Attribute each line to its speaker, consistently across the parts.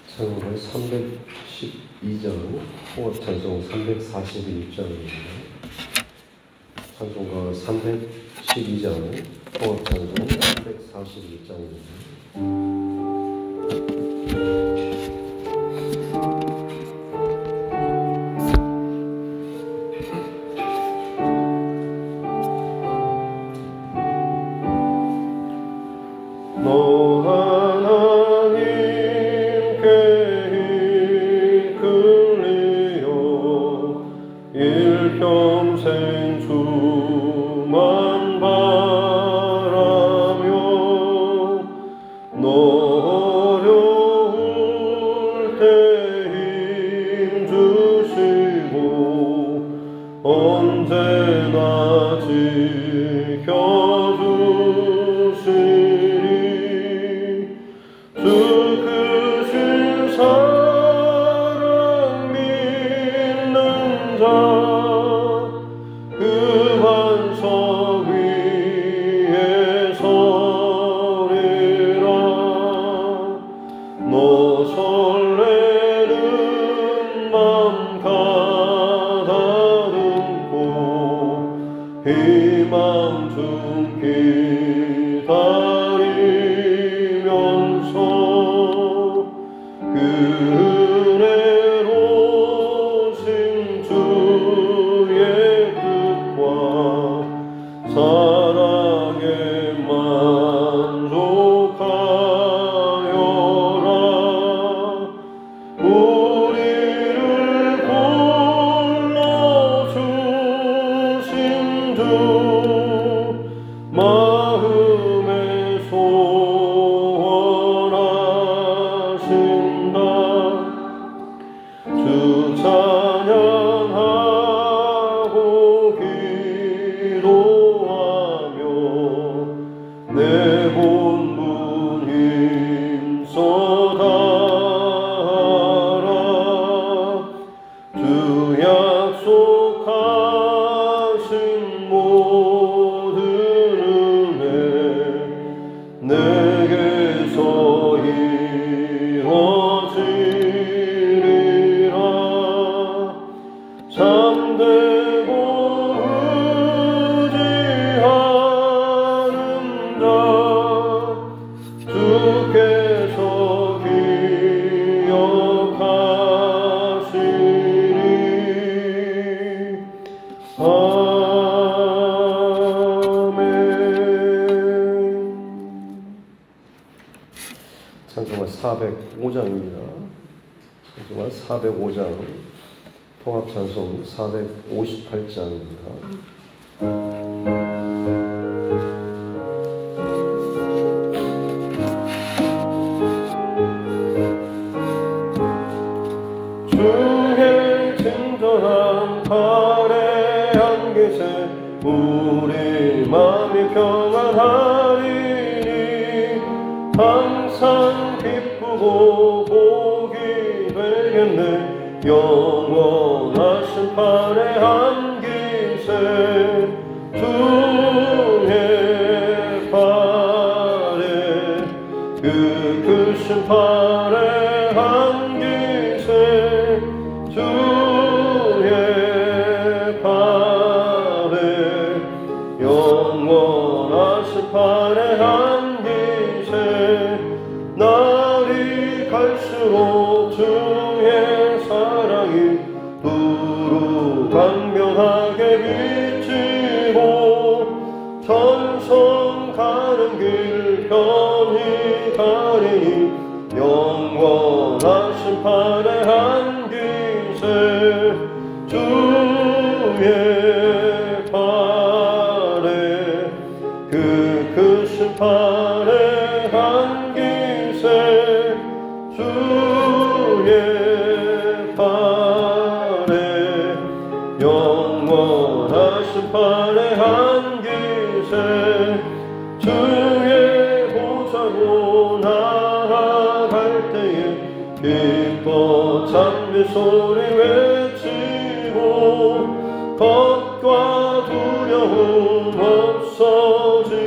Speaker 1: 찬송가 312장, 통합찬송 341장입니다. 찬송가 312장, 통합찬송 341장입니다.
Speaker 2: 일평생 주만 바라며 너 어려울 때 힘 주시고 언제나 지켜주시리. 주 크신 사랑 믿는 자 그 반석 위에 서리라. 너 설레는 맘 가다듬고 희망 중 기다리면서 그 은혜로우신 주의 사랑에 만족하여라. 우리를 불러주신 주 마음에 소원하신다. 주 찬양하고 내 본분 힘써 다하라. 주 약속하신 모든 은혜 내게서 이루어지리라. 참되고 주께서 기억하시리. 아멘.
Speaker 1: 찬송가 405장입니다. 찬송가 405장, 통합찬송 458장입니다.
Speaker 2: 주의 친절한 팔에 안기세 우리 마음이 평안하리니 항상 기쁘고 복이 되겠네. 영원하신 팔에 안기세 주의 팔에 그 크신 팔에 안기세 주의 팔에 영원하신 팔에 안기세 날이 갈수록 주의 사랑이 두루 강변하게 비치고 천성 가는 길 편히 가리니 영원하신 팔에 안기세 주의 팔에 그 크신 팔에 안기세 주의 팔에 영원하신 팔에 안기세 주의 보좌로 나아갈 때에 기뻐 찬미 소리 외치고 겁과 두려움 없어지니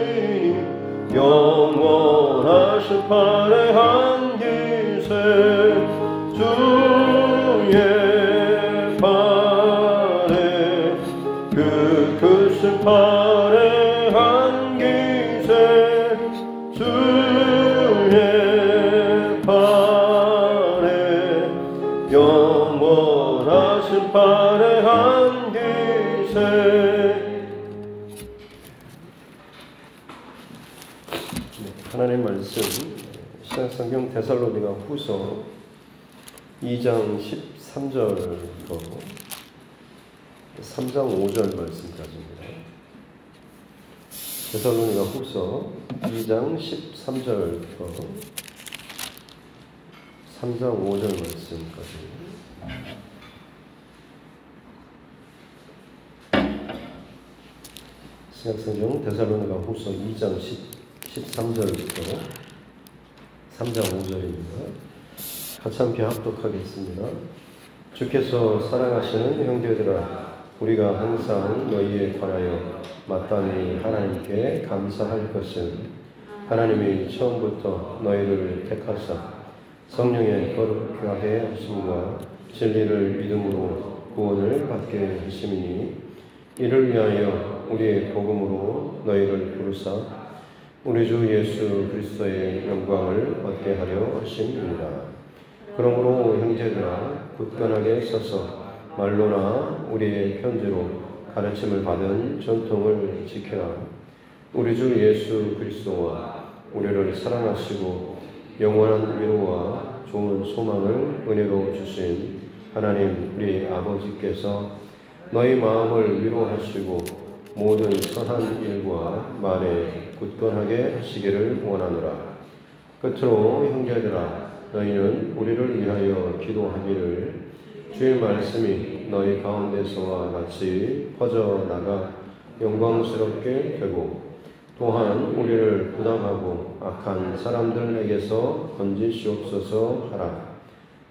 Speaker 2: 영원하신 나시판의 한 기세 주의 팔에 그 크신 팔의 한 기세 주의 팔에 영원하신 팔의 한 기세. 하나님 말씀 신약성경 데살로니가 후서 2장 13절부터 3장 5절 말씀까지입니다. 데살로니가 후서 2장 13절부터 3장 5절 말씀까지. 신약성경 데살로니가 후서 2장 13절부터 3장 5절입니다. 같이 함께 합독하겠습니다. 주께서 사랑하시는 형제들아, 우리가 항상 너희에 관하여 마땅히 하나님께 감사할 것은 하나님이 처음부터 너희를 택하사 성령의 거룩하게 하심과 진리를 믿음으로 구원을 받게 하심이니, 이를 위하여 우리의 복음으로 너희를 부르사 우리 주 예수 그리스도의 영광을 얻게 하려 하심입니다. 그러므로 형제들아, 굳건하게 서서 말로나 우리의 편지로 가르침을 받은 전통을 지켜라. 우리 주 예수 그리스도와 우리를 사랑하시고 영원한 위로와 좋은 소망을 은혜로 주신 하나님 우리 아버지께서 너희 마음을 위로하시고 모든 선한 일과 말에 굳건하게 하시기를 원하노라. 끝으로 형제들아, 너희는 우리를 위하여 기도하기를, 주의 말씀이 너희 가운데서와 같이 퍼져나가 영광스럽게 되고, 또한 우리를 부당하고 악한 사람들에게서 건지시옵소서 하라.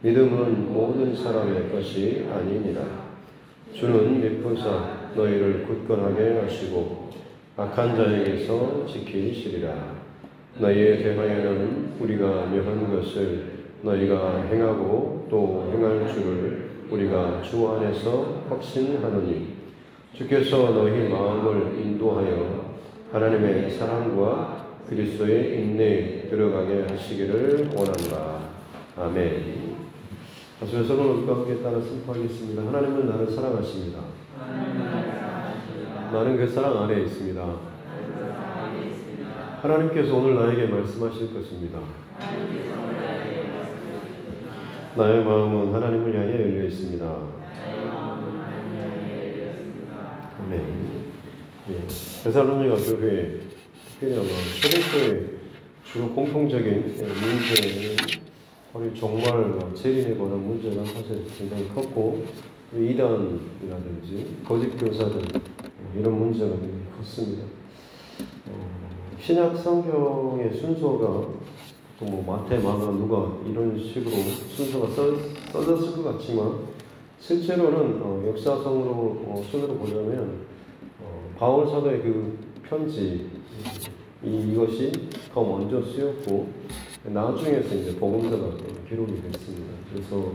Speaker 2: 믿음은 모든 사람의 것이 아니니라. 주는 미쁘사 너희를 굳건하게 하시고 악한 자에게서 지키시리라. 너희에 대하여는 우리가 명한 것을 너희가 행하고 또 행할 줄을 우리가 주 안에서 확신하노니, 주께서 너희 마음을 인도하여 하나님의 사랑과 그리스도의 인내에 들어가게 하시기를 원한다. 아멘. 다시 서로 우리가 함께 따라 선포하겠습니다. 하나님은 나를 사랑하십니다. 나는 그 사랑 안에 있습니다. 하나님께서 오늘 나에게 말씀하실 것입니다. 나의 마음은 하나님을 향해 열려 있습니다. 아멘. 데살로니가 교회, 특별히 아마 초대교회 주로 공통적인 문제는 우리 종말과 재림에 관한 문제가 사실 굉장히 컸고, 이단이라든지 거짓 교사들 이런 문제가 굉장히 컸습니다. 신약 성경의 순서가 뭐 마태, 마가, 누가 이런 식으로 순서가 써졌을 것 같지만, 실제로는 역사성으로 순으로 보려면 바울 사도의 그 편지 이것이 더 먼저 쓰였고, 나중에서 이제 복음서가 기록이 됐습니다. 그래서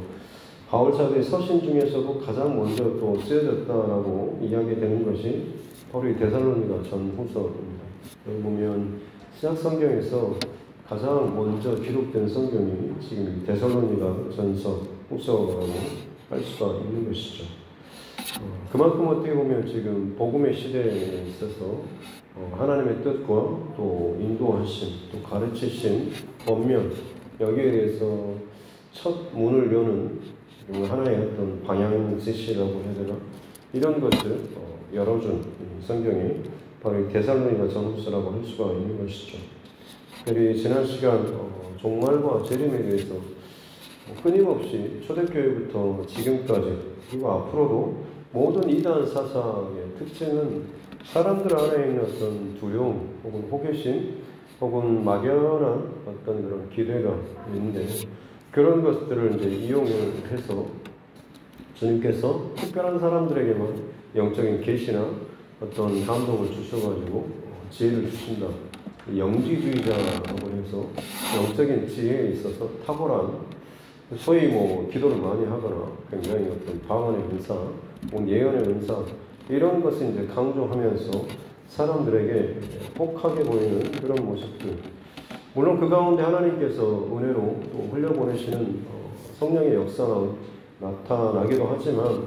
Speaker 2: 바울 사도의 서신 중에서도 가장 먼저 또 쓰여졌다라고 이야기되는 것이 바로 이 데살로니가 전후서입니다. 여기 보면 신약 성경에서 가장 먼저 기록된 성경이 지금 데살로니가 전서, 후서라고 할 수가 있는 것이죠. 그만큼 어떻게 보면 지금 복음의 시대에 있어서 하나님의 뜻과 또 인도하심, 또 가르치심, 권면, 여기에 대해서 첫 문을 여는 하나의 어떤 방향 제시라고 해야 되나? 이런 것을 열어준 성경이 바로 이 데살로니가 전후서라고 할 수가 있는 것이죠. 특별히 지난 시간 종말과 재림에 대해서 끊임없이 초대교회부터 지금까지, 그리고 앞으로도 모든 이단 사상의 특징은 사람들 안에 있는 어떤 두려움 혹은 호기심 혹은 막연한 어떤 그런 기대가 있는데, 그런 것들을 이제 이용을 해서 주님께서 특별한 사람들에게만 영적인 계시나 어떤 감동을 주셔가지고 지혜를 주신다, 영지주의자라고 해서 영적인 지혜에 있어서 탁월한 소위 기도를 많이 하거나 굉장히 어떤 방언의 은사, 예언의 은사 이런 것을 이제 강조하면서 사람들에게 혹하게 보이는 그런 모습들. 물론 그 가운데 하나님께서 은혜로 또 흘려보내시는 성령의 역사가 나타나기도 하지만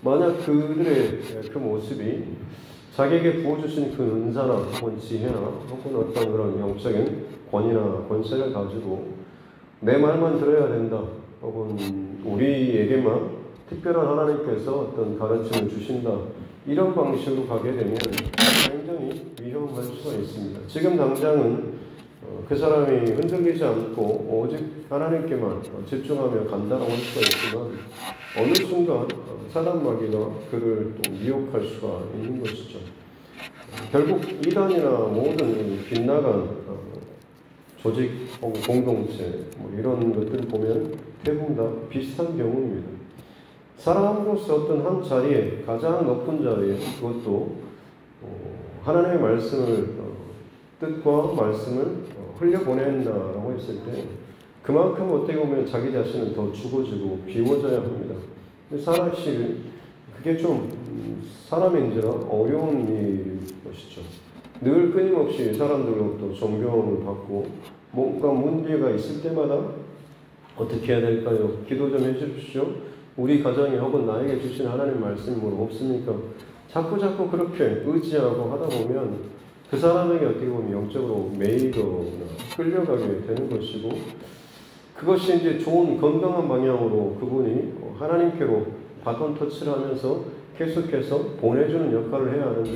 Speaker 2: 만약 그들의 그 모습이 자기에게 부어주신 그 은사나 혹은 지혜나 혹은 어떤 그런 영적인 권위나 권세를 가지고 내 말만 들어야 된다 혹은 우리에게만 특별한 하나님께서 어떤 가르침을 주신다 이런 방식으로 가게 되면 굉장히 위험할 수가 있습니다. 지금 당장은 그 사람이 흔들리지 않고 오직 하나님께만 집중하며 간다라고 할 수가 있지만 어느 순간 사단 마귀가 그를 또 미혹할 수가 있는 것이죠. 결국 이단이나 모든 빗나간 조직 혹은 공동체 이런 것들을 보면 대부분 다 비슷한 경우입니다. 사람으로서 어떤 한 자리에 가장 높은 자리에 그것도 하나님의 말씀을 뜻과 말씀을 흘려보낸다라고 했을 때 그만큼 어떻게 보면 자기 자신은 더 죽어지고 비워져야 합니다. 사실 그게 좀 사람인지라 어려운 일인 것이죠. 늘 끊임없이 사람들로부터 존경을 받고 뭔가 문제가 있을 때마다 어떻게 해야 될까요? 기도 좀 해주십시오. 우리 가정에 혹은 나에게 주신 하나님 말씀이 없습니까? 자꾸 그렇게 의지하고 하다 보면 그 사람에게 어떻게 보면 영적으로 매이거나 끌려가게 되는 것이고 그것이 이제 좋은 건강한 방향으로 그분이 하나님께로 바톤 터치를 하면서 계속해서 보내주는 역할을 해야 하는데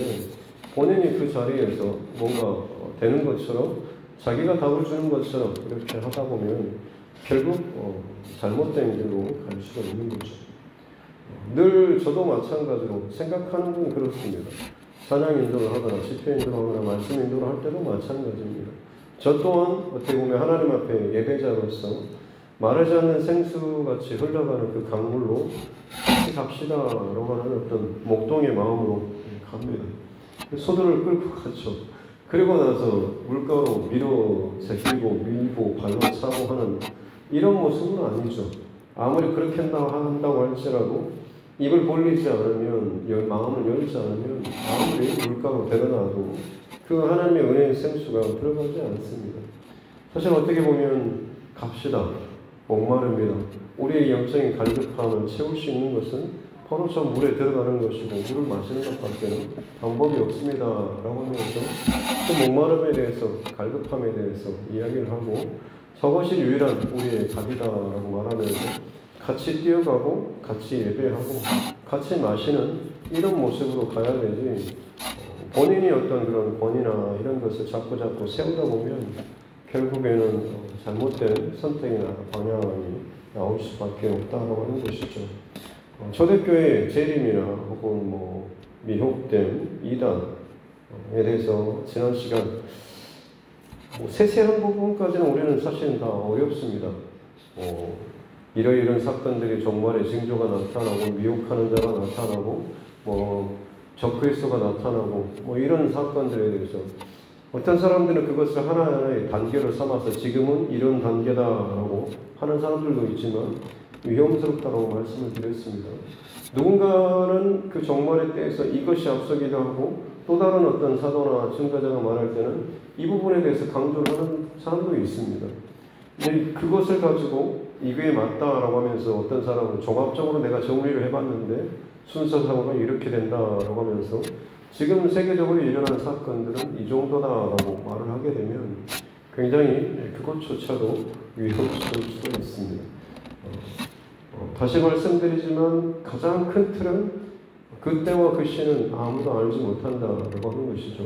Speaker 2: 본인이 그 자리에서 뭔가 되는 것처럼 자기가 답을 주는 것처럼 이렇게 하다 보면 결국 잘못된 길로 갈 수가 있는 거죠. 늘 저도 마찬가지로 생각하는 건 그렇습니다. 찬양 인도를 하거나 집회 인도를 하거나 말씀 인도를 할 때도 마찬가지입니다. 저 또한 어떻게 보면 하나님 앞에 예배자로서 마르지 않는 생수같이 흘러가는 그 강물로 같이 갑시다라고 하는 어떤 목동의 마음으로 갑니다. 소들을 끌고 가죠. 그리고 나서 물가로 밀어 제끼고 밀고 발로 차고 하는 이런 모습은 아니죠. 아무리 그렇게 한다고 할지라도 입을 벌리지 않으면 마음을 열지 않으면 아무리 물가로 데려놔도 그 하나님의 은혜의 생수가 들어가지 않습니다. 사실 어떻게 보면 갑시다. 목마릅니다. 우리의 영적인 갈급함을 채울 수 있는 것은 바로 저 물에 들어가는 것이고 물을 마시는 것밖에는 방법이 없습니다. 라고 하면서 그 목마름에 대해서 갈급함에 대해서 이야기를 하고 저것이 유일한 우리의 답이다라고 말하면서 같이 뛰어가고 같이 예배하고 같이 마시는 이런 모습으로 가야 되지 본인이 어떤 그런 권위나 이런 것을 자꾸 세우다 보면 결국에는 잘못된 선택이나 방향이 나올 수밖에 없다고 하는 것이죠. 초대교회 재림이나 혹은 미혹된 이단에 대해서 지난 시간 세세한 부분까지는 우리는 사실은 다 어렵습니다. 이런 사건들이 종말의 징조가 나타나고 미혹하는 자가 나타나고 적그리스도가 나타나고 이런 사건들에 대해서 어떤 사람들은 그것을 하나하나의 단계를 삼아서 지금은 이런 단계다라고 하는 사람들도 있지만 위험스럽다고 말씀을 드렸습니다. 누군가는 그 종말의 때에서 이것이 앞서기도 하고 또 다른 어떤 사도나 증거자가 말할 때는 이 부분에 대해서 강조를 하는 사람도 있습니다. 근데 그것을 가지고 이게 맞다라고 하면서 어떤 사람은 종합적으로 내가 정리를 해봤는데 순서상으로 이렇게 된다라고 하면서 지금 세계적으로 일어나는 사건들은 이 정도다라고 말을 하게 되면 굉장히 그것조차도 위험스러울 수가 있습니다. 다시 말씀드리지만 가장 큰 틀은 그때와 그 시는 아무도 알지 못한다라고 하는 것이죠.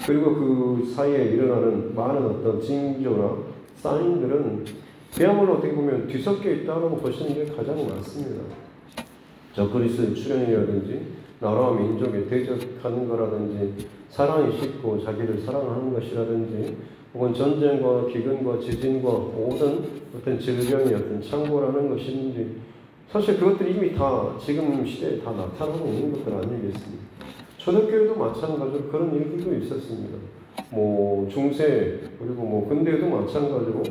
Speaker 2: 그리고 그 사이에 일어나는 많은 어떤 징조나 사인들은 그야말로 어떻게 보면 뒤섞여 있다고 보시는 게 가장 맞습니다. 적그리스도의 출현이라든지 나라와 민족에 대적하는 거라든지 사랑이 식고 자기를 사랑하는 것이라든지 혹은 전쟁과 기근과 지진과 모든 어떤 질병이 어떤 창궐하는 것인지 사실 그것들이 이미 다 지금 시대에 다 나타나고 있는 것들 아니겠습니까? 초대교회도 마찬가지로 그런 일들도 있었습니다. 뭐 중세 그리고 뭐 근대도 마찬가지로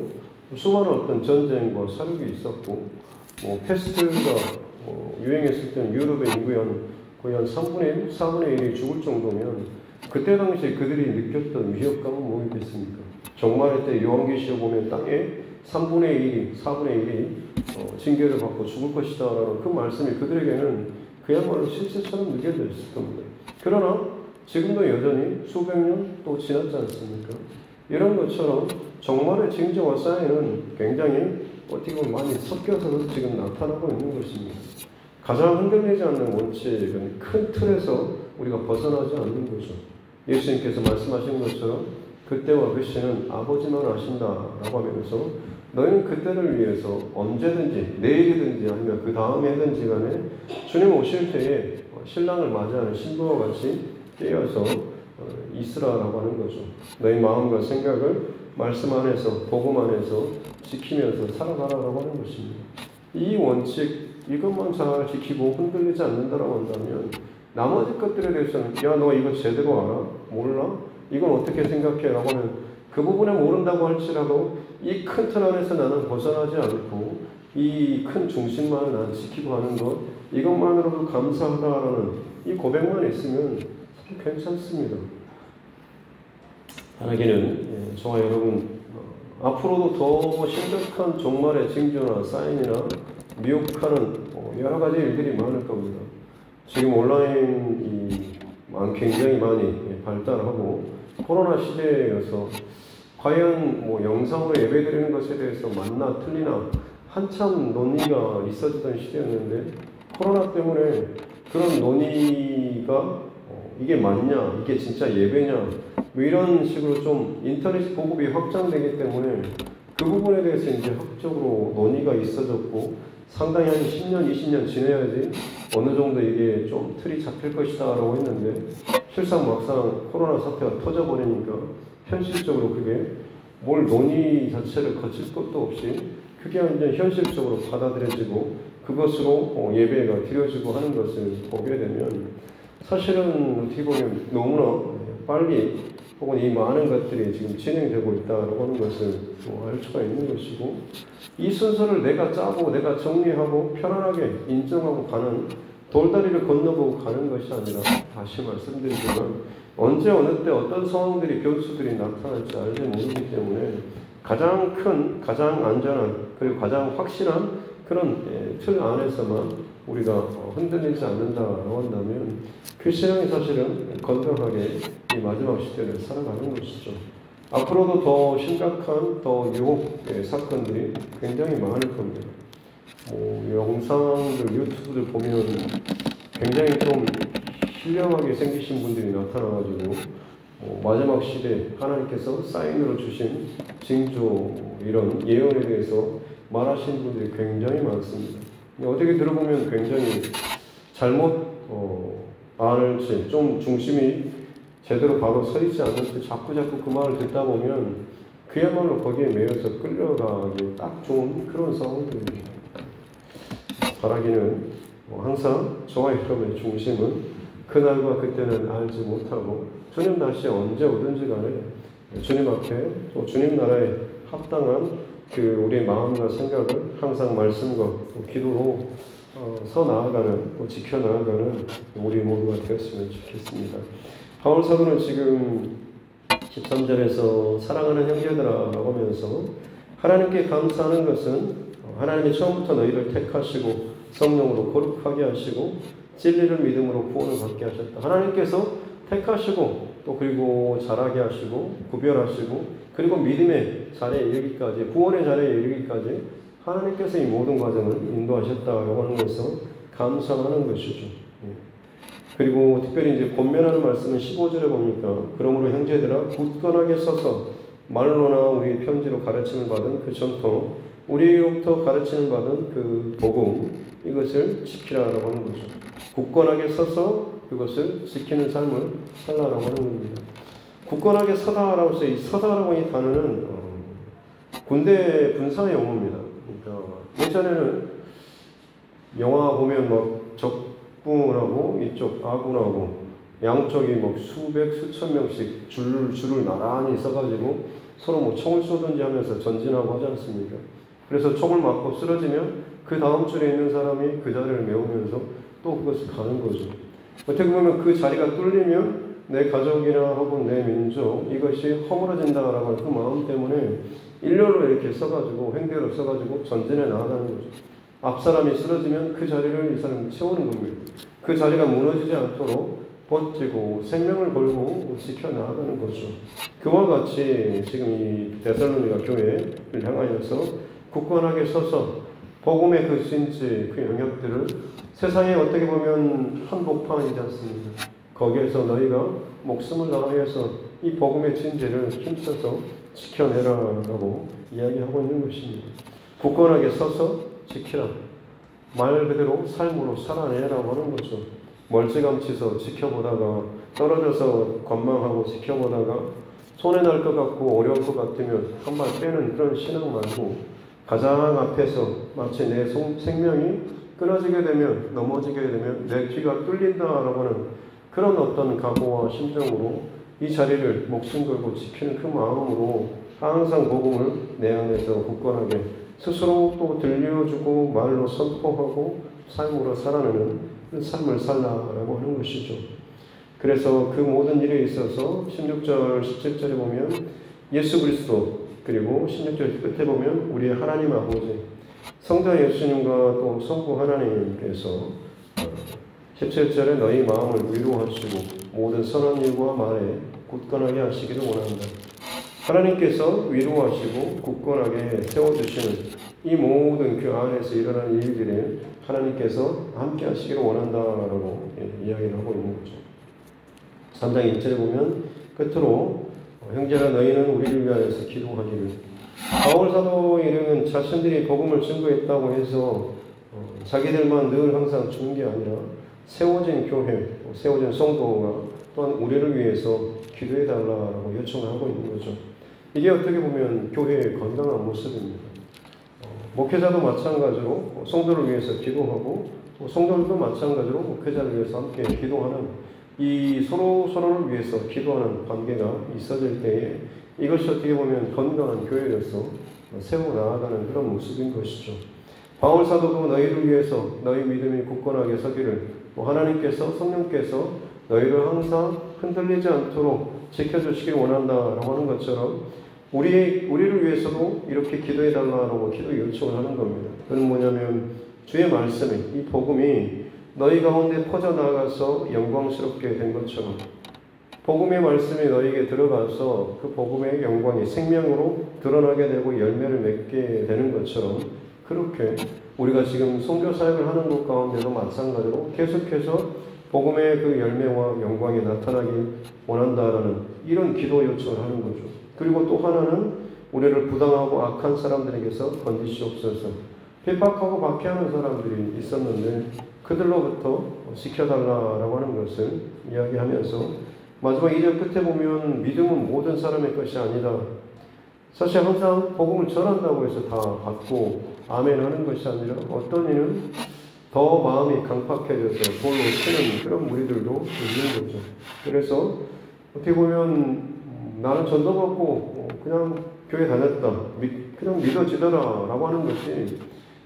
Speaker 2: 수많은 어떤 전쟁과 사륙이 있었고 뭐 패스트가 유행했을 때는 유럽의 인구의 거의 한 3분의 1, 4분의 1이 죽을 정도면 그때 당시에 그들이 느꼈던 위협감은 뭐겠습니까? 종말의 때 요한계시록 보면 땅에 3분의 1이, 4분의 1이 징계를 받고 죽을 것이다 라는 그 말씀이 그들에게는 그야말로 실체처럼 느껴졌을 겁니다. 그러나 지금도 여전히 수백 년 또 지났지 않습니까? 이런 것처럼 종말의 징조와 사인은 굉장히 어떻게 보면 많이 섞여서 지금 나타나고 있는 것입니다. 가장 흔들리지 않는 원칙은 큰 틀에서 우리가 벗어나지 않는 거죠. 예수님께서 말씀하신 것처럼 그때와 그 시는 아버지만 아신다라고 하면서 너희는 그때를 위해서 언제든지 내일이든지 아니면 그 다음에든지 간에 주님 오실 때에 신랑을 맞이하는 신부와 같이 깨어서 있으라라고 하는 거죠. 너희 마음과 생각을 말씀 안에서 복음 안에서 지키면서 살아가라라고 하는 것입니다. 이 원칙 이것만 잘 지키고 흔들리지 않는다라고 한다면 나머지 것들에 대해서는 야 너 이거 제대로 알아? 몰라? 이건 어떻게 생각해? 라고 하면 그 부분에 모른다고 할지라도 이 큰 틀 안에서 나는 벗어나지 않고 이 큰 중심만을 난 지키고 하는 것 이것만으로도 감사하다라는 이 고백만 있으면 참 괜찮습니다. 하나님은 저와 여러분 앞으로도 더 심각한 종말의 징조나 사인이나 미혹하는 여러 가지 일들이 많을 겁니다. 지금 온라인이 굉장히 많이 발달하고 코로나 시대여서 과연 뭐 영상으로 예배드리는 것에 대해서 맞나 틀리나 한참 논의가 있어지던 시대였는데 코로나 때문에 그런 논의가 이게 맞냐, 이게 진짜 예배냐 뭐 이런 식으로 좀 인터넷 보급이 확장되기 때문에 그 부분에 대해서 이제 학적으로 논의가 있어졌고 상당히 한 10년, 20년 지내야지 어느 정도 이게 좀 틀이 잡힐 것이다 라고 했는데 실상 막상 코로나 사태가 터져버리니까 현실적으로 그게 뭘 논의 자체를 거칠 것도 없이 그게 완전 현실적으로 받아들여지고 그것으로 예배가 드려지고 하는 것을 보게 되면 사실은 어떻게 보면 너무나 빨리 혹은 이 많은 것들이 지금 진행되고 있다라고 하는 것을 알 수가 있는 것이고 이 순서를 내가 짜고 내가 정리하고 편안하게 인정하고 가는 돌다리를 건너보고 가는 것이 아니라 다시 말씀드리지만 언제 어느 때 어떤 상황들이 변수들이 나타날지 알지 모르기 때문에 가장 큰, 가장 안전한 그리고 가장 확실한 그런 틀 안에서만 우리가 흔들리지 않는다라고 한다면 그 신앙이 사실은 건강하게 이 마지막 시대를 살아가는 것이죠. 앞으로도 더 심각한 더 유혹 사건들이 굉장히 많을 겁니다. 영상들 유튜브들 보면 굉장히 좀 신령하게 생기신 분들이 나타나가지고 마지막 시대 하나님께서 사인으로 주신 징조 이런 예언에 대해서 말하시는 분들이 굉장히 많습니다. 어떻게 들어보면 굉장히 잘못 알지 좀 중심이 제대로 바로 서 있지 않을 때 자꾸 그 말을 듣다 보면 그야말로 거기에 매여서 끌려가기 딱 좋은 그런 상황들입니다. 바라기는 항상 저와 여러분의 중심은 그날과 그때는 알지 못하고 주님 다시 언제 오든지 간에 주님 앞에 또 주님 나라에 합당한 그 우리의 마음과 생각을 항상 말씀과 기도로 서 나아가는 또 지켜 나아가는 우리 모두가 되었으면 좋겠습니다. 바울 사도는 지금 13절에서 사랑하는 형제들아라고 하면서 하나님께 감사하는 것은 하나님이 처음부터 너희를 택하시고 성령으로 거룩하게 하시고 진리를 믿음으로 구원을 받게 하셨다. 하나님께서 택하시고 또 그리고 자라게 하시고 구별하시고 그리고 믿음의 자리에 이르기까지 구원의 자리에 이르기까지 하나님께서 이 모든 과정을 인도하셨다라고 하는 것을 감사하는 것이죠. 그리고 특별히 이제 권면하는 말씀은 15절에 보니까 그러므로 형제들아 굳건하게 서서 말로나 우리 편지로 가르침을 받은 그 전통 우리로부터 가르침을 받은 그 복음 이것을 지키라라고 하는 거죠. 굳건하게 서서 그것을 지키는 삶을 살라라고 하는 겁니다. 굳건하게 서다라고 해서 이 서다라고 이 단어는 군대 분사의 용어입니다. 그러니까 예전에는 영화 보면 막 적군하고 이쪽 아군하고 양쪽이 뭐 수백 수천 명씩 줄을 나란히 써가지고 서로 뭐 총을 쏘든지 하면서 전진하고 하지 않습니까? 그래서 총을 맞고 쓰러지면 그 다음 줄에 있는 사람이 그 자리를 메우면서 또 그것을 가는 거죠. 어떻게 보면 그 자리가 뚫리면 내 가족이나 혹은 내 민족 이것이 허물어진다라고 하는 그 마음 때문에 일렬로 이렇게 써가지고 횡대로 써가지고 전진해 나아가는 거죠. 앞 사람이 쓰러지면 그 자리를 이 사람이 채우는 겁니다. 그 자리가 무너지지 않도록 버티고 생명을 걸고 지켜나가는 거죠. 그와 같이 지금 이 데살로니가 교회를 향하여서 굳건하게 서서 복음의 그 진지, 그 영역들을 세상에 어떻게 보면 한복판이지 않습니까? 거기에서 너희가 목숨을 다하여서 이 복음의 진지를 힘써서 지켜내라라고 이야기하고 있는 것입니다. 굳건하게 서서 지키라. 말 그대로 삶으로 살아내라고 하는 거죠. 멀찌감치서 지켜보다가 떨어져서 관망하고 지켜보다가 손해 날 것 같고 어려울 것 같으면 한 발 빼는 그런 신앙 말고 가장 앞에서 마치 내 생명이 끊어지게 되면 넘어지게 되면 내 귀가 뚫린다라고 하는 그런 어떤 각오와 심정으로 이 자리를 목숨 걸고 지키는 그 마음으로 항상 복음을 내 안에서 굳건하게 스스로 또 들려주고 말로 선포하고 삶으로 살아내는 삶을 살라라고 하는 것이죠. 그래서 그 모든 일에 있어서 16절, 17절에 보면 예수 그리스도 그리고 16절 끝에 보면 우리의 하나님 아버지 성자 예수님과 또 성부 하나님께서 17절에 너희 마음을 위로하시고 모든 선한 일과 말에 굳건하게 하시기를 원한다. 하나님께서 위로하시고 굳건하게 세워주시는 이 모든 그 안에서 일어나는 일들에 하나님께서 함께 하시기를 원한다라고 이야기를 하고 있는 거죠. 3장 1절에 보면 끝으로 형제라 너희는 우리를 위하여서 기도하기를. 바울 사도에는 자신들이 복음을 증거했다고 해서 자기들만 늘 항상 죽는 게 아니라 세워진 교회, 세워진 성도가 또한 우리를 위해서 기도해 달라고 요청하고 있는 거죠. 이게 어떻게 보면 교회의 건강한 모습입니다. 목회자도 마찬가지로 성도를 위해서 기도하고 성도들도 마찬가지로 목회자를 위해서 함께 기도하는 이 서로를 위해서 기도하는 관계가 있어질 때에 이것이 어떻게 보면 건강한 교회로서 세워나가는 그런 모습인 것이죠. 바울 사도도 너희를 위해서 너희 믿음이 굳건하게 서기를 하나님께서 성령께서 너희를 항상 흔들리지 않도록 지켜주시길 원한다라고 하는 것처럼 우리를 위해서도 이렇게 기도해 달라고 기도 요청을 하는 겁니다. 그건 뭐냐면 주의 말씀이 이 복음이 너희 가운데 퍼져나가서 영광스럽게 된 것처럼 복음의 말씀이 너희에게 들어가서 그 복음의 영광이 생명으로 드러나게 되고 열매를 맺게 되는 것처럼 그렇게 우리가 지금 선교 사역을 하는 것 가운데도 마찬가지로 계속해서 복음의 그 열매와 영광이 나타나길 원한다라는 이런 기도 요청을 하는 거죠. 그리고 또 하나는 우리를 부당하고 악한 사람들에게서 건지시옵소서. 핍박하고 박해하는 사람들이 있었는데 그들로부터 지켜달라라고 하는 것을 이야기하면서 마지막 2절 끝에 보면 믿음은 모든 사람의 것이 아니다. 사실 항상 복음을 전한다고 해서 다 받고 아멘 하는 것이 아니라 어떤 이는 더 마음이 강팍해져서 돌로 치는 그런 무리들도 있는 거죠. 그래서 어떻게 보면 나는 전도받고 그냥 교회 다녔다. 그냥 믿어지더라 라고 하는 것이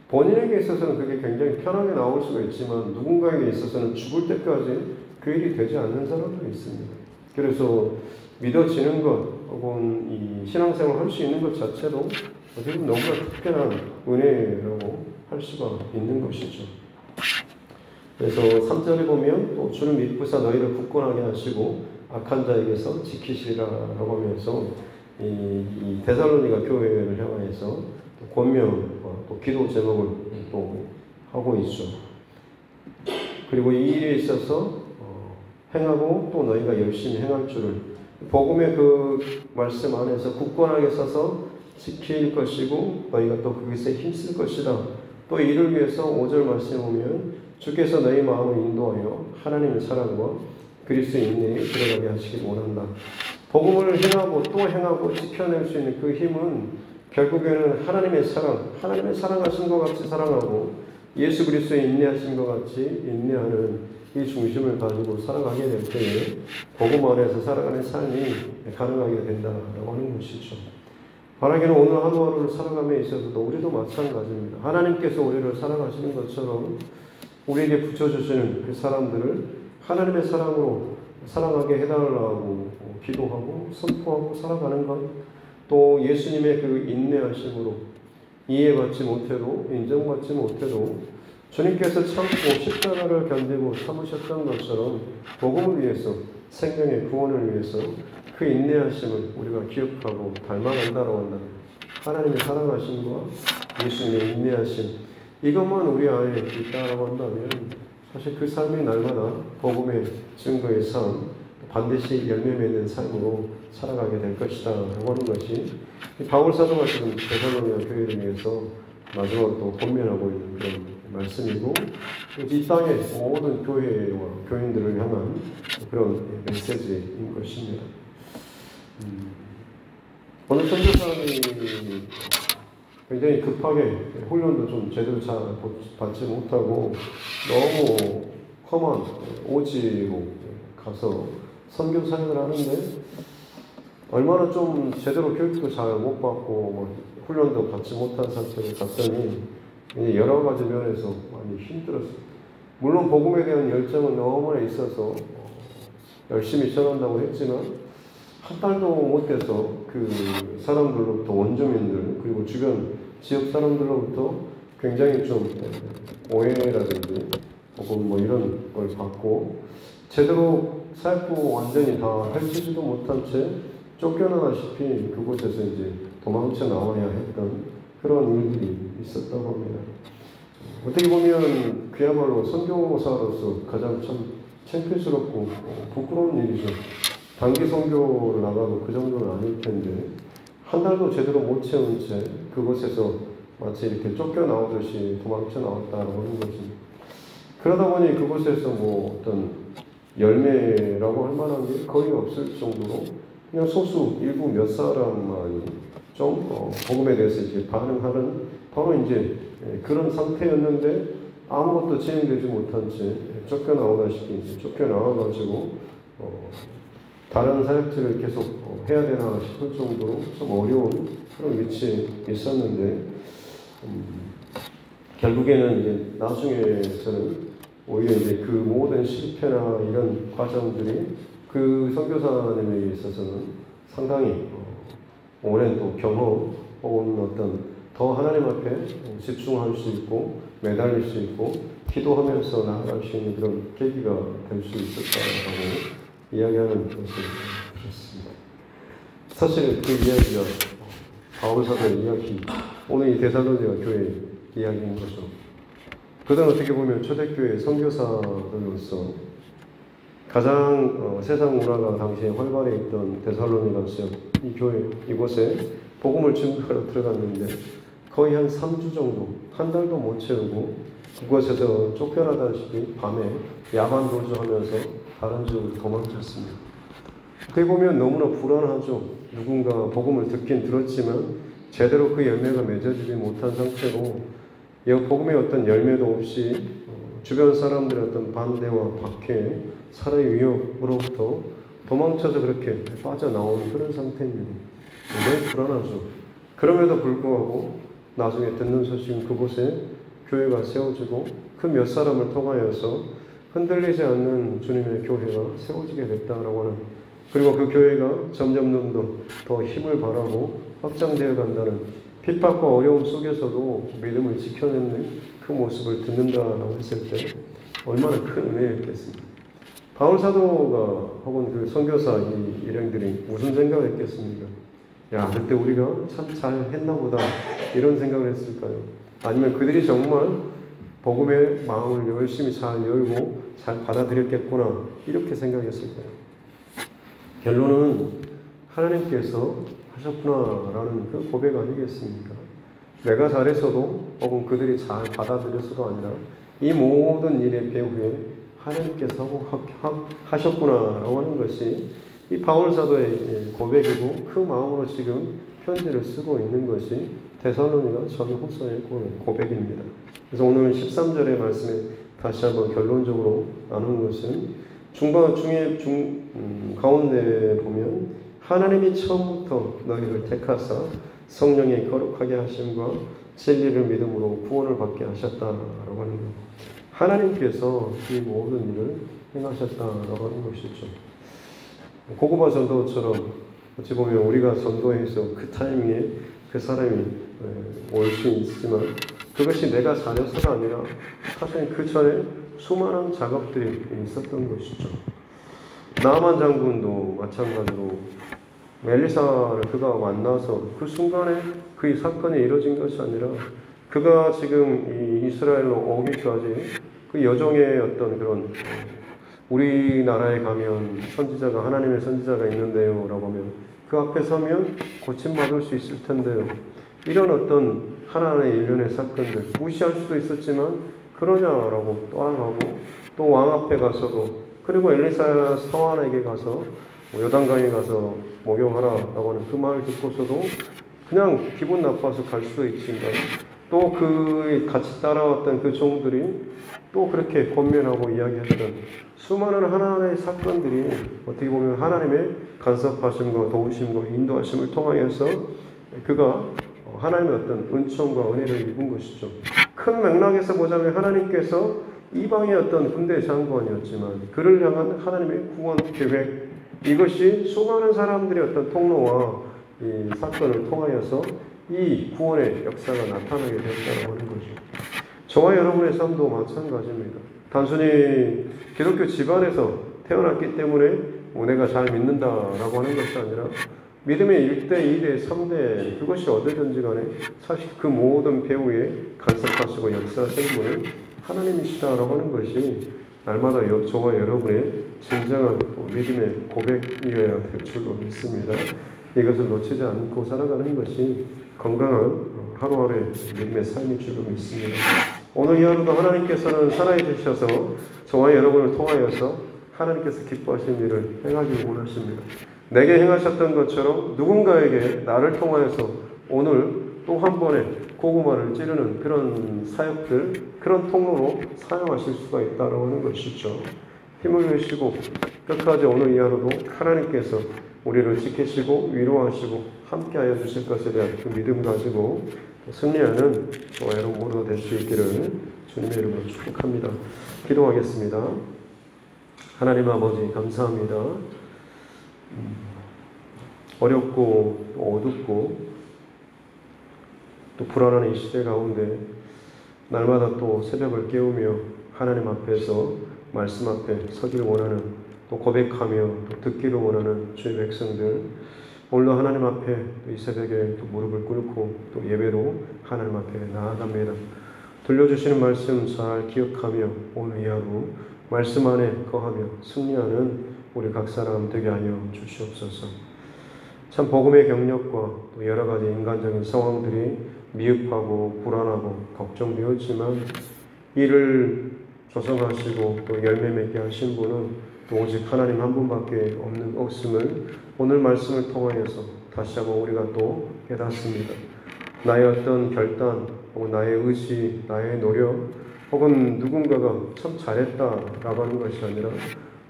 Speaker 2: 본인에게 있어서는 그게 굉장히 편하게 나올 수가 있지만 누군가에게 있어서는 죽을 때까지 그 일이 되지 않는 사람도 있습니다. 그래서 믿어지는 것 혹은 이 신앙생활을 할 수 있는 것 자체도 어떻게 보면 너무나 특별한 은혜라고 할 수가 있는 것이죠. 그래서 3절에 보면 또 주를 믿고사 너희를 굳건하게 하시고 악한 자에게서 지키시라라고 하면서 이 데살로니가 교회를 향해서 권면과 또 기도 제목을 또 하고 있죠. 그리고 이 일에 있어서 행하고 또 너희가 열심히 행할 줄을 복음의 그 말씀 안에서 굳건하게 서서 지킬 것이고 너희가 또 그것에 힘쓸 것이다. 또 이를 위해서 5절 말씀에 보면 주께서 너희 마음을 인도하여 하나님의 사랑과 그리스도의 인내에 들어가게 하시길 원한다. 복음을 행하고 또 행하고 지켜낼 수 있는 그 힘은 결국에는 하나님의 사랑하신 것 같이 사랑하고 예수 그리스도의 인내하신 것 같이 인내하는 이 중심을 가지고 살아가게 될 때에 복음 아래에서 살아가는 삶이 가능하게 된다라고 하는 것이죠. 바라기는 오늘 하루하루를 살아감에 있어서도 우리도 마찬가지입니다. 하나님께서 우리를 살아가시는 것처럼 우리에게 붙여주시는 그 사람들을 하나님의 사랑으로 사랑하게 해달라고 기도하고 선포하고 살아가는 것, 또 예수님의 그 인내하심으로 이해받지 못해도 인정받지 못해도 주님께서 참고 십자가를 견디고 참으셨던 것처럼 복음을 위해서 생명의 구원을 위해서 그 인내하심을 우리가 기억하고 닮아간다고 한다면 하나님의 사랑하심과 예수님의 인내하심 이것만 우리 안에 있다라고 한다면 사실 그 삶이 날마다 복음의 증거의 삶 반드시 열매 맺는 삶으로 살아가게 될 것이다 라고 하는 것이 바울 사도가 지금 데살로니가 교회를 위해서 마지막으로 또 권면하고 있는 그런 말씀이고 이 땅의 모든 교회와 교인들을 향한 그런 메시지인 것입니다. 어느 선교사님이 굉장히 급하게 훈련도 좀 제대로 잘 받지 못하고 너무 험한 오지로 가서 선교 사역을 하는데 얼마나 좀 제대로 교육도 잘 못 받고 훈련도 받지 못한 상태로 갔더니 여러 가지 면에서 많이 힘들었어요. 물론 복음에 대한 열정은 너무나 있어서 열심히 전한다고 했지만 한 달도 못 돼서 그 사람들로부터 원주민들 그리고 주변 지역 사람들로부터 굉장히 좀 오해라든지 혹은 이런 걸 받고 제대로 사역도 완전히 다 펼치지도 못한 채 쫓겨나다시피 그곳에서 이제 도망쳐 나와야 했던 그런 일들이 있었다고 합니다. 어떻게 보면 그야말로 선교사로서 가장 참 창피스럽고 부끄러운 일이죠. 단기 선교를 나가도 그 정도는 아닐 텐데 한 달도 제대로 못 채운 채 그곳에서 마치 이렇게 쫓겨나오듯이 도망쳐 나왔다고 하는 거지. 그러다 보니 그곳에서 어떤 열매라고 할 만한 게 거의 없을 정도로 그냥 소수 일부 몇 사람만이 좀 복음에 대해서 이제 반응하는 바로 이제 그런 상태였는데 아무것도 진행되지 못한 채 쫓겨나오다시피 이제 쫓겨나와가지고 다른 사역들을 계속 해야 되나 싶을 정도로 좀 어려운 그런 위치에 있었는데 결국에는 이제 나중에서는 오히려 이제 그 모든 실패나 이런 과정들이 그 선교사님에 있어서는 상당히 오랜 또 경험 혹은 어떤 더 하나님 앞에 집중할 수 있고 매달릴 수 있고 기도하면서 나아갈 수 있는 그런 계기가 될 수 있었다라고 이야기하는 것을 들었습니다. 사실 그 이야기가 바울 사도의 이야기, 오늘 이 데살로니가 교회 이야기인 거죠. 그들은 어떻게 보면 초대교회 선교사들로서 가장 세상 문화가 당시에 활발해 있던 데살로니가 지역 이 교회 이곳에 복음을 증거하러 들어갔는데 거의 한 3주 정도 한 달도 못 채우고 그곳에서 쫓겨나다시피 밤에 야반 도주하면서 다른 지역으로 도망쳤습니다. 어떻게 보면 너무나 불안하죠. 누군가 복음을 듣긴 들었지만 제대로 그 열매가 맺어지지 못한 상태로 복음의 어떤 열매도 없이 주변 사람들의 어떤 반대와 박해, 살해의 위협으로부터 도망쳐서 그렇게 빠져나오는 그런 상태입니다. 굉장히 불안하죠. 그럼에도 불구하고 나중에 듣는 소식은 그곳에 교회가 세워지고 그 몇 사람을 통하여서 흔들리지 않는 주님의 교회가 세워지게 됐다라고 하는 그리고 그 교회가 점점 더 힘을 발하고 확장되어 간다는 핍박과 어려움 속에서도 믿음을 지켜내는 그 모습을 듣는다라고 했을 때 얼마나 큰 은혜였겠습니까? 바울 사도가 혹은 그 선교사 이 일행들이 무슨 생각을 했겠습니까? 야, 그때 우리가 참 잘했나 보다 이런 생각을 했을까요? 아니면 그들이 정말 복음의 마음을 열심히 잘 열고 잘 받아들였겠구나 이렇게 생각했을까요? 결론은 하나님께서 하셨구나라는 그 고백 아니겠습니까? 내가 잘했어도 혹은 그들이 잘 받아들였어도 아니라 이 모든 일의 배후에 하나님께서 하셨구나라고 하는 것이 이 바울 사도의 고백이고 그 마음으로 지금 편지를 쓰고 있는 것이 데살로니가 전후서의 고백입니다. 그래서 오늘 13절의 말씀에 다시 한번 결론적으로 나누는 것은 가운데 보면 하나님이 처음부터 너희를 택하사 성령의 거룩하게 하심과 진리를 믿음으로 구원을 받게 하셨다라고 하는 것. 하나님께서 이 모든 일을 행하셨다라고 하는 것이죠. 고구마 전도처럼 어찌 보면 우리가 전도해서 그 타이밍에 그 사람이 올 수 있지만 그것이 내가 잘해서가 아니라 사실 그 전에 수많은 작업들이 있었던 것이죠. 나만 장군도 마찬가지로 엘리사를 그가 만나서 그 순간에 그 사건이 이루어진 것이 아니라 그가 지금 이 이스라엘로 오기까지 그 여정의 어떤 그런 우리나라에 가면 선지자가 하나님의 선지자가 있는데요 라고 하면 그 앞에 서면 고침받을 수 있을 텐데요. 이런 어떤 하나의 일련의 사건들 무시할 수도 있었지만 그러냐라고 떠나가고 또 왕 앞에 가서도 그리고 엘리사 사환에게 가서 요단강에 가서 목욕하라라고 하는 그 말을 듣고서도 그냥 기분 나빠서 갈 수도 있지만 또 그 같이 따라왔던 그 종들이 또 그렇게 권면하고 이야기했던 수많은 하나님의 사건들이 어떻게 보면 하나님의 간섭하심과 도우심과 인도하심을 통하여서 그가 하나님의 어떤 은총과 은혜를 입은 것이죠. 큰 맥락에서 보자면 하나님께서 이방의 어떤 군대 장관이었지만 그를 향한 하나님의 구원 계획 이것이 수많은 사람들의 어떤 통로와 이 사건을 통하여서 이 구원의 역사가 나타나게 되었다고 하는 거죠. 저와 여러분의 삶도 마찬가지입니다. 단순히 기독교 집안에서 태어났기 때문에 내가 잘 믿는다라고 하는 것이 아니라 믿음의 1대, 2대, 3대 그것이 어디든지 간에 사실 그 모든 배후에 간섭하시고 역사하시는 분은 하나님이시다라고 하는 것이 날마다 저와 여러분의 진정한 믿음의 고백이어야 될 줄로 믿습니다. 이것을 놓치지 않고 살아가는 것이 건강한 하루하루의 믿음의 삶일 줄로 믿습니다. 오늘 이 하루도 하나님께서는 살아계셔서 저와 여러분을 통하여서 하나님께서 기뻐하시는 일을 행하기를 원하십니다. 내게 행하셨던 것처럼 누군가에게 나를 통하여서 오늘 또 한 번에 고구마를 찌르는 그런 사역들, 그런 통로로 사용하실 수가 있다고 하는 것이죠. 힘을 내시고 끝까지 오늘 이 하루도 하나님께서 우리를 지키시고 위로하시고 함께하여 주실 것에 대한 그 믿음 가지고 승리하는 저와 여러분 모두가 될 수 있기를 주님의 이름으로 축복합니다. 기도하겠습니다. 하나님 아버지 감사합니다. 어렵고 또 어둡고 또 불안한 이 시대 가운데 날마다 또 새벽을 깨우며 하나님 앞에서 말씀 앞에 서기를 원하는 또 고백하며 또 듣기를 원하는 주의 백성들 오늘도 하나님 앞에 이 새벽에 또 무릎을 꿇고 또 예배로 하나님 앞에 나아갑니다. 들려주시는 말씀 잘 기억하며 오늘 이 하루 말씀 안에 거하며 승리하는 우리 각 사람 되게 하여 주시옵소서. 참 복음의 경력과 또 여러 가지 인간적인 상황들이 미흡하고 불안하고 걱정되었지만 이를 조성하시고 또 열매 맺게 하신 분은 또 오직 하나님 한 분밖에 없음을 오늘 말씀을 통하여서 다시 한번 우리가 또 깨닫습니다. 나의 어떤 결단 혹은 나의 의지, 나의 노력 혹은 누군가가 참 잘했다라고 하는 것이 아니라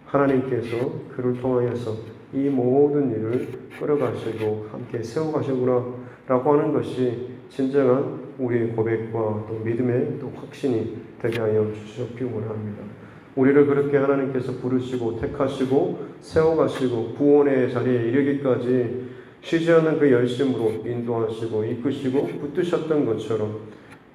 Speaker 2: 하나님께서 그를 통하여서 이 모든 일을 끌어가시고 함께 세워가시구나 라고 하는 것이 진정한 우리의 고백과 또 믿음의 또 확신이 되게 하여 주시옵기 원합니다. 우리를 그렇게 하나님께서 부르시고 택하시고 세워가시고 구원의 자리에 이르기까지 쉬지 않는 그 열심으로 인도하시고 이끄시고 붙드셨던 것처럼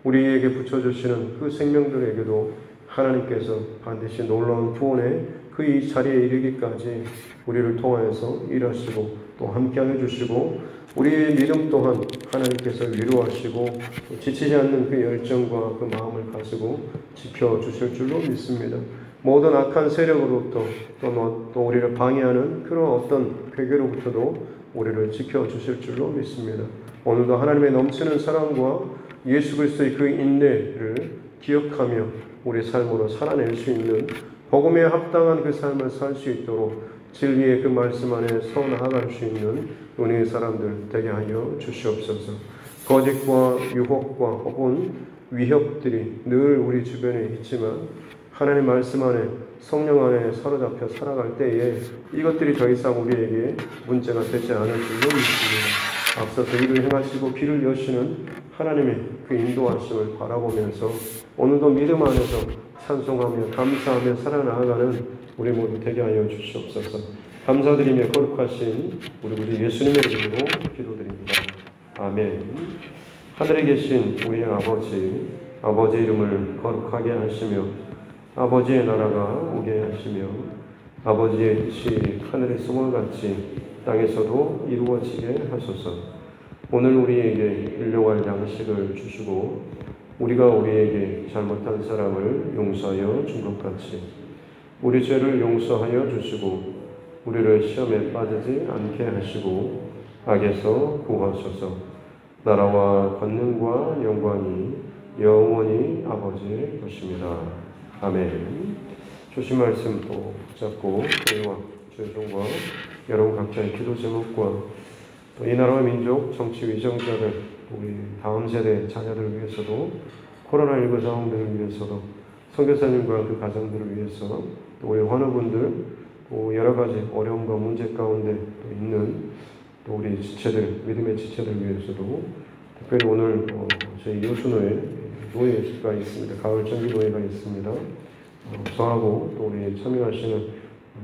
Speaker 2: 우리에게 붙여주시는 그 생명들에게도 하나님께서 반드시 놀라운 구원의 그 이 자리에 이르기까지 우리를 통하여서 일하시고 또 함께하여 주시고 우리의 믿음 또한 하나님께서 위로하시고 지치지 않는 그 열정과 그 마음을 가지고 지켜주실 줄로 믿습니다. 모든 악한 세력으로부터 또 우리를 방해하는 그런 어떤 괴계로부터도 우리를 지켜주실 줄로 믿습니다. 오늘도 하나님의 넘치는 사랑과 예수 그리스도의 그 인내를 기억하며 우리 삶으로 살아낼 수 있는 복음에 합당한 그 삶을 살 수 있도록 진리의 그 말씀 안에 서 나아갈 수 있는 은혜의 사람들 되게 하여 주시옵소서. 거짓과 유혹과 혹은 위협들이 늘 우리 주변에 있지만 하나님 말씀 안에 성령 안에 사로잡혀 살아갈 때에 이것들이 더 이상 우리에게 문제가 되지 않을 줄로 믿습니다. 앞서서 일을 행하시고 길을 여시는 하나님의 그 인도하심을 바라보면서 오늘도 믿음 안에서 찬송하며 감사하며 살아나가는 우리 모두 되게 하여 주시옵소서. 감사드리며 거룩하신 우리 구주 예수님의 이름으로 기도드립니다. 아멘. 하늘에 계신 우리의 아버지 이름을 거룩하게 하시며 아버지의 나라가 오게 하시며 아버지의 뜻이 하늘에서 같이 땅에서도 이루어지게 하소서. 오늘 우리에게 일용할 양식을 주시고 우리가 우리에게 잘못한 사람을 용서하여 준 것 같이 우리 죄를 용서하여 주시고 우리를 시험에 빠지지 않게 하시고 악에서 구하소서. 나라와 권능과 영광이 영원히 아버지의 것입니다. 아멘. 주신 말씀 또 붙잡고 저희와 죄송과 여러분 각자의 기도 제목과 또 이 나라와 민족 정치 위정자들 우리 다음 세대 자녀들을 위해서도 코로나19 상황들을 위해서도 선교사님과 그 가정들을 위해서 또 우리 환우분들 또 여러 가지 어려움과 문제 가운데 또 있는 또 우리 지체들 믿음의 지체들 위해서도 특별히 오늘 저희 노예가 있습니다. 가을 정기 노예가 있습니다. 저하고 또 우리 참여하시는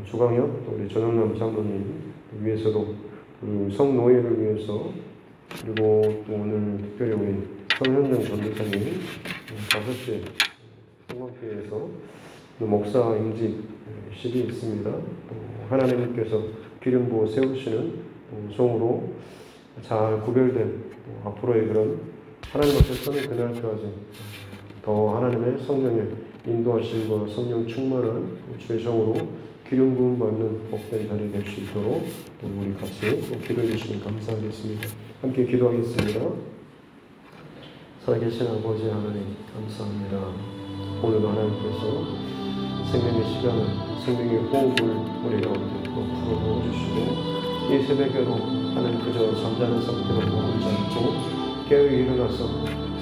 Speaker 2: 주광혁 또 우리 전영남 장로님 위해서도 그 성노예를 위해서 그리고 또 오늘 특별히 우리 성현정 전도사님 5시에 성광교회에서 목사 임직식이 있습니다. 하나님께서 기름 부어 세우시는 종으로 잘 구별된 앞으로의 그런 하나님 앞에 서는 그날까지 더 하나님의 성령의 인도하심과 성령 충만한 죄성으로 기름 부음 받는 복된 자리 될 수 있도록 우리 같이 기도해 주시면 감사하겠습니다. 함께 기도하겠습니다. 살아계신 아버지 하나님 감사합니다. 오늘도 하나님께서 생명의 시간을 생명의 호흡을 우리 가운데 불어넣어 주시고 이 새벽에도 하나님 그저 잠자는 상태로 머물지 않고 깨어 일어나서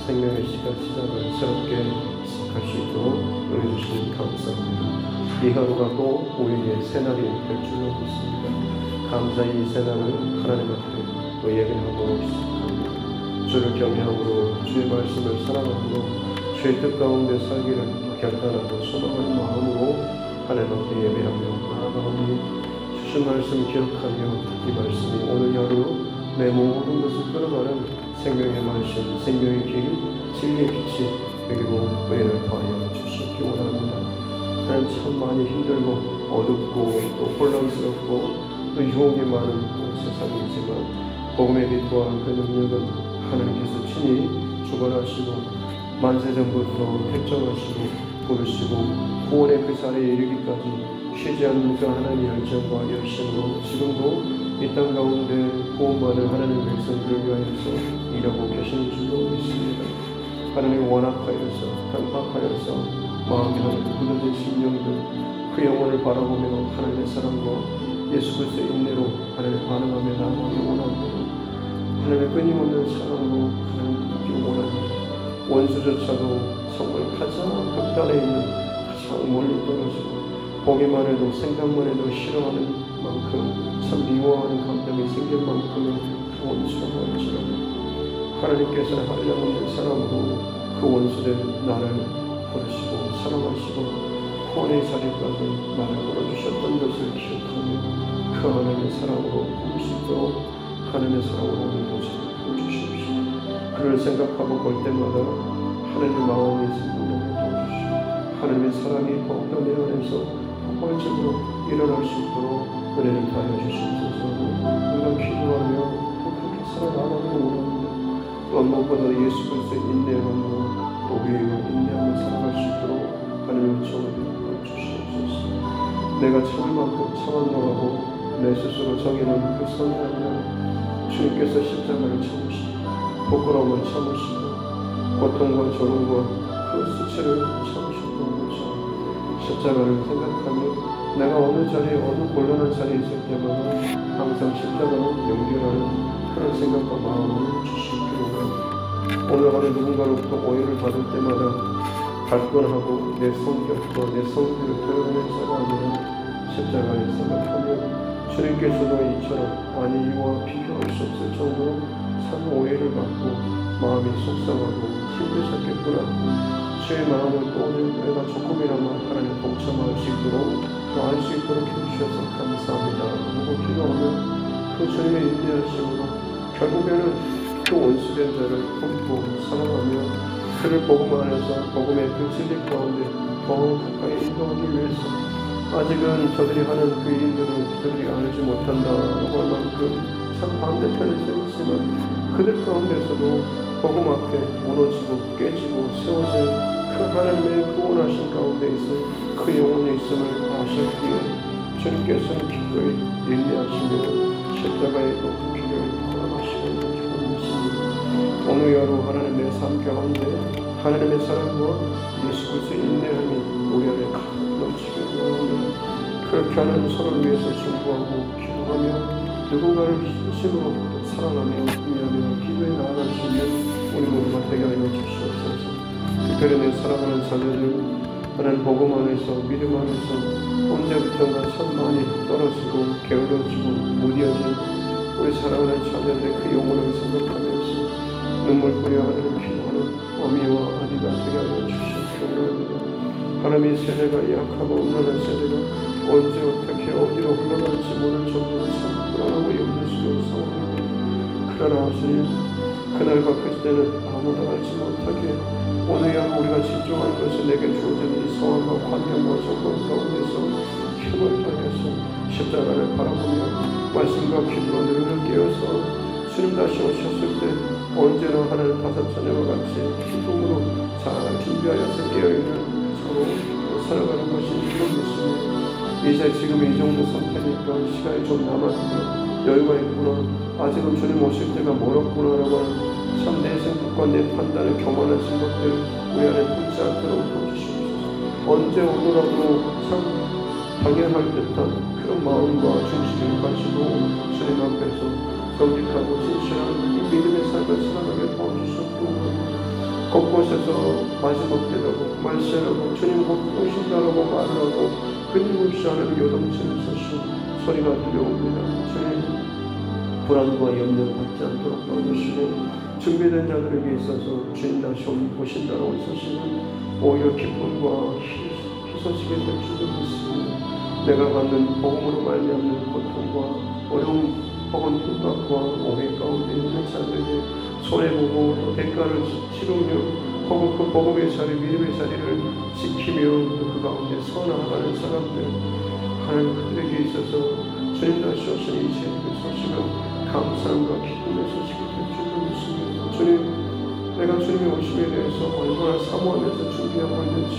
Speaker 2: 생명의 시작을 새롭게 시작할 수 있도록 은혜 주시니 감사합니다. 이 하루가 또 우리에게 새날이 될 줄로 믿습니다. 감사히 이 새날을 하나님 앞에 또 예배하고 시작합니다. 주를 경외함으로 주의 말씀을 사랑함으로 주의 뜻 가운데 살기를 결단하고 소망하는 마음으로 하나님 앞에 예배하며 나아가오니 주신 말씀 기억하며 이 말씀이 오늘 하루 내 모든 것을 끌어가는 생명의 말씀, 생명의 길, 진리의 빛이 그리고 은혜를 더하여 주시기 원합니다. 하나님 참 많이 힘들고 어둡고 또 혼란스럽고 또 유혹이 많은 세상이지만 복음의 빛과 그 능력은 하나님께서 친히 주관하시고 만세전부터 택정하시고 부르시고 구원의 그 자리에 이르기까지 쉬지 않는 그 하나님의 열정과 열심으로 지금도 이 땅 가운데 구원받을 하나님의 백성들을 위하여서 일하고 계시는 줄로 믿습니다. 하나님 완악하여서 강박하여서 마음이 하나님 굳어진 심령들 그 영혼을 바라보며 하나님의 사랑과 예수 그리스도의 인내로 하나님 반응하며 나아가기 원합니다. 하나님의 끊임없는 사랑으로 하나님 받기 원합니다. 원수조차도 정말 가장 극단에 있는 가장 멀리 떨어지고 보기만 해도 생각만 해도 싫어하는 만큼 참 미워하는 감정이 생길 만큼의 그 원수라고 할지라도 하나님께서 한량없는 사랑으로 그 원수된 나를 부르시고 사랑하시고 구원의 자리까지 나를 끌어주셨던 것을 기억하며 그 하나님의 사랑으로 부을 수 있도록 하나님의 사랑으로 오늘도 저를 부어주십시오. 그를 생각하고 볼 때마다 하나님의 마음이 생각나게 도와주시고 하나님의 사랑이 더욱더 내 안에서 폭발적으로 일어날 수 있도록 은혜를 다하여 주시옵소서. 우리가 기도하며 그렇게 살아나가기를 원합니다. 또 무엇보다 예수 그리스도의 인내함으로 또 우리가 인내하며 살아갈 수 있도록 하나님의 은총을 주시옵소서. 내가 참을 만큼 참았노라고 내 스스로 정해놓은 그 선이 아니라 주님께서 십자가를 참으시고 부끄러움을 참으시고 고통과 조롱과 그 수치를 참으셨던 것처럼 십자가를 생각하며 내가 어느 자리에 어느 곤란한 자리에 있을 때마다 항상 십자가는 연결하는 그런 생각과 마음을 주시기를 원합니다. 오늘 하루 누군가로부터 오해를 받을 때마다 발끈하고 내 성격과 내 성질을 드러내는 자가 아니라 십자가에 생각하며 주님께서도 이처럼 아니와 비교할 수 없을 정도로 참 오해를 받고 마음이 속상하고 힘드셨겠구나. 주의 마음을 또 오늘 내가 조금이나마 하나님 동참할 수 있도록 또 알 수 있도록 해주셔서 감사합니다 하고 기도하며 그 주님의 인내하심으로 결국에는 그 원수된 자를 품고 사랑하며 그를 복음 안에서 복음의 그 진리 가운데 더 가까이 인도하기 위해서 아직은 저들이 하는 그 일들은 그들이 알지 못한다고 할 만큼 참 반대편에 세웠지만 그들 가운데서도 복음 앞에 무너지고 깨지고 세워진 그 하나님의 구원하신 가운데 있어 그 영혼의 있음을 아셨기에 주님께서는 기꺼이 인내하시며 십자가의 그 길을 걸어가시는 좋은 것입니다. 오늘 하루 하나님의 삶 가운데 하나님의 사랑과 예수 그리스도의 인내함이 우리 안에 가득 넘치게 원하며 그렇게 하는 서로를 위해서 중보하고 기도하며 누군가를 힘으로 사랑하며 위하며 기도에 나아가시며 우리 모두가 되게 하여 주시옵소서. 특별히 내 사랑하는 자녀들 하나님 복음 안에서 믿음 안에서 언제부턴가 참 많이 떨어지고 게으러지고 무뎌진 우리 사랑하는 자녀들의 그 영혼을 생각하면서 눈물 뿌려 하나님 기도하는 어미와 아비가 되게 하여 주시옵소서. 하나님의 세대가 약하고 음란한 세대가 언제 어떻게 어디로 흘러갈지 모를 정도로 참 불안하고 염려스러운 상황입니다. 그러나 주님 그날과 그 시대는 아무도 알지 못하게 오늘 하루 우리가 집중하는 것은 내게 주어진 이 상황과 환경과 조건 가운데서 힘을 다해서 십자가를 바라보며 말씀과 기도로 눈을 깨어서 주님 다시 오셨을 때 언제나 하나님 다섯 자녀와 같이 기쁨으로 잘 준비하여서 깨어있는 서로 살아가는 것이 이런 것입니다. 이제 지금 이 정도 상태니까 시간이 좀 남았구나 여유가 있구나 아직은 주님 오실 때가 멀었구나 라고 하는 참 내 생각과 내 판단을 교만하신 것들 우리 안에 붙지 않도록 도와주시옵소서. 언제 오더라도 참 당연할 듯한 그런 마음과 중심을 가지고 주님 앞에서 정직하고 진실한 이 믿음의 삶을 살아가게 도와주셨고 곳곳에서 마지막 때라고 말세라고 주님 곧 오신다라고 말을 하고 끊임없이 하는 요동치는 소리가 들려옵니다. 주님 불안과 염려 받지 않도록 도와주시고 준비된 자들에게 있어서 주님 다시 오신다라고 있으시면 오히려 기쁨과 희소식이 될 줄도 믿습니다. 내가 받는 복음으로 말미암는 고통과 어려움 혹은 불박과 오해 가운데 있는 자들에게 손해보고 또 대가를 치르며 혹은 그 복음의 자리 믿음의 자리를 지키며 그 가운데 서나아가는 사람들 하나님 그들에게 있어서 주님 다시 오신 이 제일의 소식을 감사함과 기쁨의 소식이 될 줄을 믿습니다. 주님 내가 주님의 오심에 대해서 얼마나 사모하면서 준비하고 있는지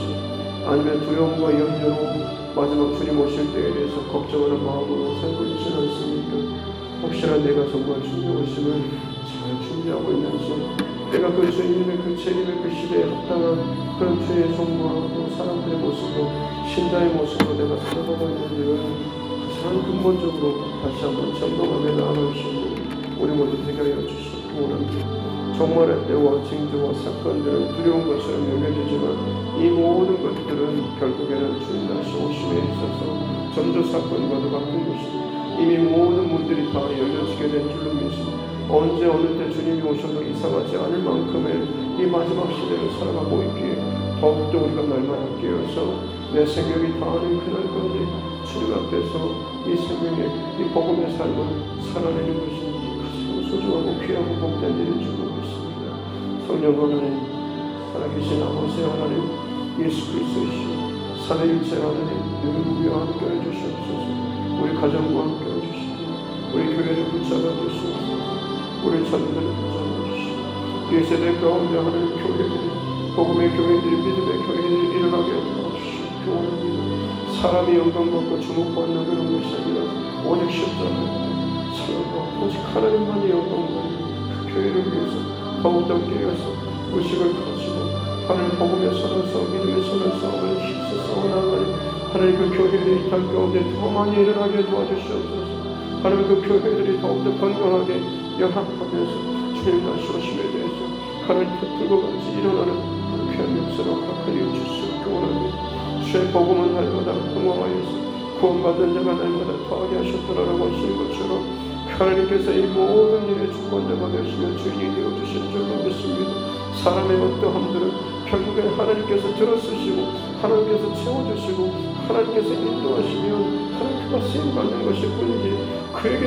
Speaker 2: 아니면 두려움과 염려로 마지막 주님 오실 때에 대해서 걱정하는 마음으로 살고 있지 않습니까? 혹시나 내가 정말 주님 오심을 잘 준비하고 있는지 내가 그 주님의 그 재림의 그 시대에 합당한 그런 주의 종과 또 사람들의 모습으로 신자의 모습으로 내가 살아가고 있는지를 가장 근본적으로 다시 한번 점검하며 나아갈 수 있는 우리 모두 되게 하여 주시기 원합니다. 종말의 때와 징조와 사건들은 두려운 것처럼 여겨지지만 이 모든 것들은 결국에는 주님 다시 오심에 있어서 전조 사건과도 같은 것입니다. 이미 모든 문들이 다 열려지게 된 줄로 믿습니다. 언제 어느 때 주님이 오셔도 이상하지 않을 만큼의 이 마지막 시대를 살아가고 있기에 더욱더 우리가 날마다 깨어서 내 생명이 다하는 그날까지 주님 앞에서 이 생명의 이 복음의 삶을 살아내는 것이 가장 소중하고 귀하고 복된 일인 줄로 믿습니다. 성령 하나님 살아계신 아버지 하나님 예수 그리스도이시여 삼위일체 하나님 늘 우리와 함께해 주시옵소서. 우리 가정과 함께해 주시고 우리 교회를 붙잡아 주시옵소서. 우리 자녀들을 붙잡아 주시고 이 세대 가운데 하나님 교회들이 복음의 교회들이 믿음의 교회들이 일어나게 도와주시고 원합니다. 사람이 영광받고 주목받는 그런 것이 아니라 오직 십자가에 살아가 오직 하나님만이 영광받는 그 교회를 위해서 더욱더 깨어서 의식을 가지고 하나님 복음에 서서 믿음에 서는 싸움을 힘써 싸워나가니 하나님 그 교회들이 이 땅 가운데 더 많이 일어나게 도와주시옵소서. 하나님 그 교회들이 더욱더 건강하게 연합하면서 주님 다시 오심에 대해서 하나님 붙들고 같이 일어나는 귀한 역사 있도록 허락하여 주시옵기 원하니 주의 복음은 날마다 흥왕하여서 구원받은 자가 날마다 더하게 하셨더라라고 하신 것처럼 하나님께서 이 모든 일의 주권자가 되시며 주인이 되어주신 줄로 믿습니다. 사람의 어떠함들은 결국에 하나님께서 들어쓰시고 하나님께서 채워주시고 하나님께서 인도하시면 하나님께서 쓰임받는 것일 뿐이지 그에게